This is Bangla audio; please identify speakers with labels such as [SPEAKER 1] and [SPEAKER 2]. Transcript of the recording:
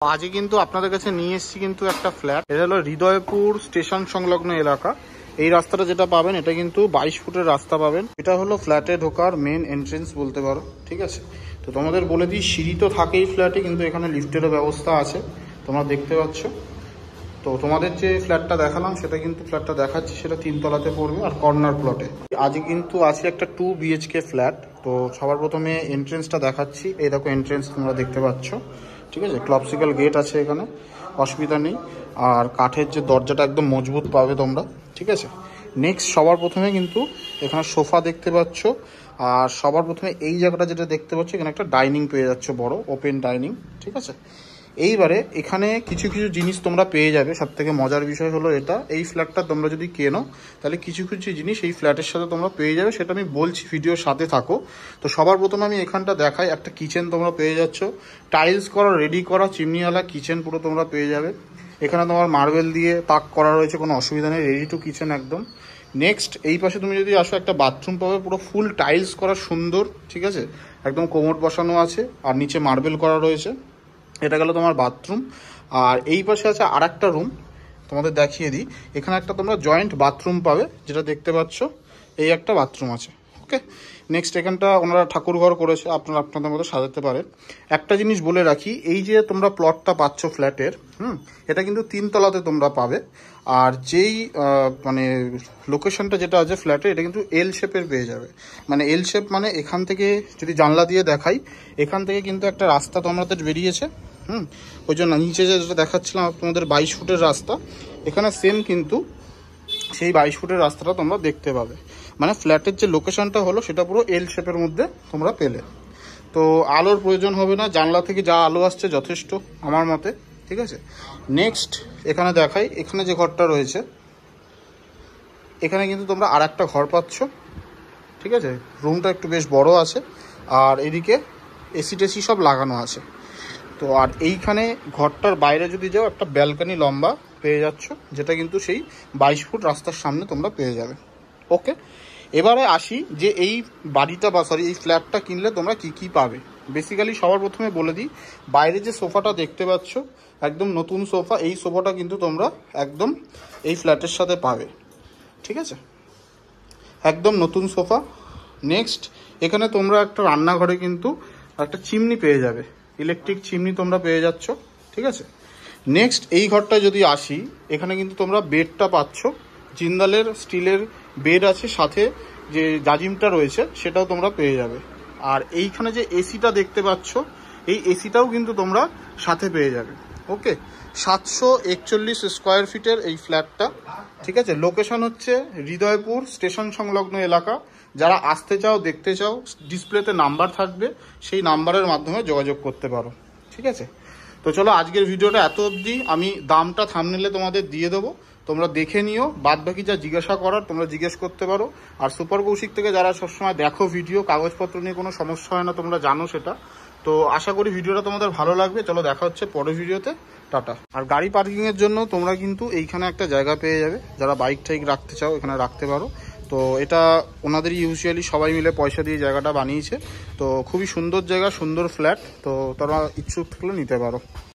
[SPEAKER 1] আজকে কিন্তু আপনাদের কাছে নিয়ে এসেছি কিন্তু একটা ফ্ল্যাট। এটা হলো হৃদয়পুর স্টেশন সংলগ্ন এলাকা। এই রাস্তাটা যেটা পাবেন এটা কিন্তু 22 ফুটের রাস্তা পাবেন। এটা হলো ফ্ল্যাটে ঢোকার মেন এন্ট্রেন্স বলতে পারো, ঠিক আছে। তো তোমাদের বলে দিই, সিঁড়ি তো থাকেই ফ্ল্যাটে, কিন্তু এখানে লিফটেরও ব্যবস্থা আছে, তোমরা দেখতে পাচ্ছ। তো তোমাদের যে ফ্ল্যাটটা দেখালাম সেটা কিন্তু ফ্ল্যাটটা দেখাচ্ছি, সেটা 3 তলাতে পড়বে আর কর্নার প্লটে। আজকে কিন্তু আছে একটা 2 BHK ফ্ল্যাট। তো সবার প্রথমে এন্ট্রেন্সটা দেখাচ্ছি। এই দেখো এন্ট্রেন্স তোমরা দেখতে পাচ্ছ, ঠিক আছে। ক্লপসিক্যাল গেট আছে এখানে, অসুবিধা নেই। আর কাঠের যে দরজাটা একদম মজবুত পাবে তোমরা, ঠিক আছে। নেক্সট সবার প্রথমে কিন্তু এখানে সোফা দেখতে পাচ্ছ। আর সবার প্রথমে এই জায়গাটা যেটা দেখতে পাচ্ছ, এখানে একটা ডাইনিং পেয়ে যাচ্ছ, বড় ওপেন ডাইনিং, ঠিক আছে। এইবারে এখানে কিছু কিছু জিনিস তোমরা পেয়ে যাবে। সব থেকে মজার বিষয় হলো এটা, এই ফ্ল্যাটটা তোমরা যদি কেনো তাহলে কিছু কিছু জিনিস এই ফ্ল্যাটের সাথে তোমরা পেয়ে যাবে, সেটা আমি বলছি, ভিডিওর সাথে থাকো। তো সবার প্রথমে আমি এখানটা দেখাই, একটা কিচেন তোমরা পেয়ে যাচ্ছ, টাইলস করা রেডি করা চিমনিওয়ালা কিচেন পুরো তোমরা পেয়ে যাবে। এখানে তোমার মার্বেল দিয়ে তাক করা রয়েছে, কোনো অসুবিধা নেই, রেডি টু কিচেন একদম। নেক্সট এই পাশে তুমি যদি আসো, একটা বাথরুম পাবে পুরো ফুল টাইলস করা সুন্দর, ঠিক আছে। একদম কোমোড বসানো আছে আর নিচে মার্বেল করা রয়েছে। এটা গেল তোমার বাথরুম। আর এই পাশে আছে আর একটা রুম, তোমাদের দেখিয়ে দিই। এখানে একটা তোমরা জয়েন্ট বাথরুম পাবে, যেটা দেখতে পাচ্ছ, এই একটা বাথরুম আছে, ওকে। নেক্সট এখানটা ওনারা ঠাকুর ঘর করেছে, আপনারা আপনাদের মতো সাজাতে পারেন। একটা জিনিস বলে রাখি, এই যে তোমরা প্লটটা পাচ্ছ ফ্ল্যাটের, এটা কিন্তু 3 তলাতে তোমরা পাবে। আর যেই মানে লোকেশনটা যেটা আছে ফ্ল্যাটে, এটা কিন্তু এল শেপের পেয়ে যাবে। মানে এল শেপ মানে এখান থেকে যদি জানলা দিয়ে দেখাই, এখান থেকে কিন্তু একটা রাস্তা তোমাদের বেরিয়েছে, ওই জন্য নিচে যেটা দেখাচ্ছিলাম তোমাদের 22 ফুটের রাস্তা, এখানে সেম কিন্তু সেই 22 ফুটের রাস্তাটা তোমরা দেখতে পাবে। মানে ফ্ল্যাটের যে লোকেশনটা হলো সেটা পুরো এল শেপের মধ্যে তোমরা পেলে। তো আলোর প্রয়োজন হবে না, জানলা থেকে যা আলো আসছে যথেষ্ট আমার মতে, ঠিক আছে। নেক্সট এখানে দেখাই, এখানে যে ঘরটা রয়েছে, এখানে কিন্তু তোমরা আর একটা ঘর পাচ্ছ, ঠিক আছে। রুমটা একটু বেশ বড় আছে, আর এদিকে এসি টেসি সব লাগানো আছে। তো আর এইখানে ঘরটার বাইরে যদি যাও, একটা ব্যালকনি লম্বা পেয়ে যাচ্ছ, যেটা কিন্তু সেই 22 ফুট রাস্তার সামনে তোমরা পেয়ে যাবে, ওকে। এবারে আসি যে এই বাড়িটা বা সরি এই ফ্ল্যাটটা কিনলে তোমরা কি কি পাবে। বেসিক্যালি সবার প্রথমে বলে দিই, বাইরে যে সোফাটা দেখতে পাচ্ছ, একদম নতুন সোফা, এই সোফাটা কিন্তু তোমরা একদম এই ফ্ল্যাটের সাথে পাবে, ঠিক আছে। একদম নতুন সোফা। নেক্সট এখানে তোমরা একটা রান্নাঘরে কিন্তু একটা চিমনি পেয়ে যাবে, ইলেকট্রিক চিমনি তোমরা পেয়ে যাচ্ছ, ঠিক আছে। নেক্সট এই ঘরটা যদি আসি, এখানে কিন্তু তোমরা বেডটা পাচ্ছ, জিন্দালের স্টিলের বেড আছে, সাথে যে জাজিমটা রয়েছে সেটাও তোমরা পেয়ে যাবে। আর এইখানে যে এসিটা দেখতে পাচ্ছ, এই এসিটাও কিন্তু তোমরা সাথে পেয়ে যাবে, ওকে। 741 স্কোয়ার ফিটের এই ফ্ল্যাটটা, ঠিক আছে। লোকেশন হচ্ছে হৃদয়পুর স্টেশন সংলগ্ন এলাকা। যারা আসতে চাও, দেখতে চাও, ডিসপ্লেতে নাম্বার থাকবে, সেই নাম্বারের মাধ্যমে যোগাযোগ করতে পারো, ঠিক আছে। তো চলো আজকের ভিডিওটা এত অবধি। আমি দামটা থাম্বনেলে তোমাদের দিয়ে দেবো, তোমরা দেখে নিও। বাদ বাকি যা জিজ্ঞাসা করার তোমরা জিজ্ঞেস করতে পারো। আর সুপার কৌশিক থেকে যারা সবসময় দেখো ভিডিও, কাগজপত্র নিয়ে কোনো সমস্যা হয় না, তোমরা জানো সেটা। তো আশা করি ভিডিওটা তোমাদের ভালো লাগবে। চলো দেখা হচ্ছে পরের ভিডিওতে, টাটা। আর গাড়ি পার্কিংয়ের জন্য তোমরা কিন্তু এইখানে একটা জায়গা পেয়ে যাবে, যারা বাইক টাইক রাখতে চাও এখানে রাখতে পারো। তো এটা ওনাদেরই ইউজুয়ালি সবাই মিলে পয়সা দিয়ে জায়গাটা বানিয়েছে। তো খুবই সুন্দর জায়গা, সুন্দর ফ্ল্যাট। তো তোমরা ইচ্ছুক থাকলে নিতে পারো।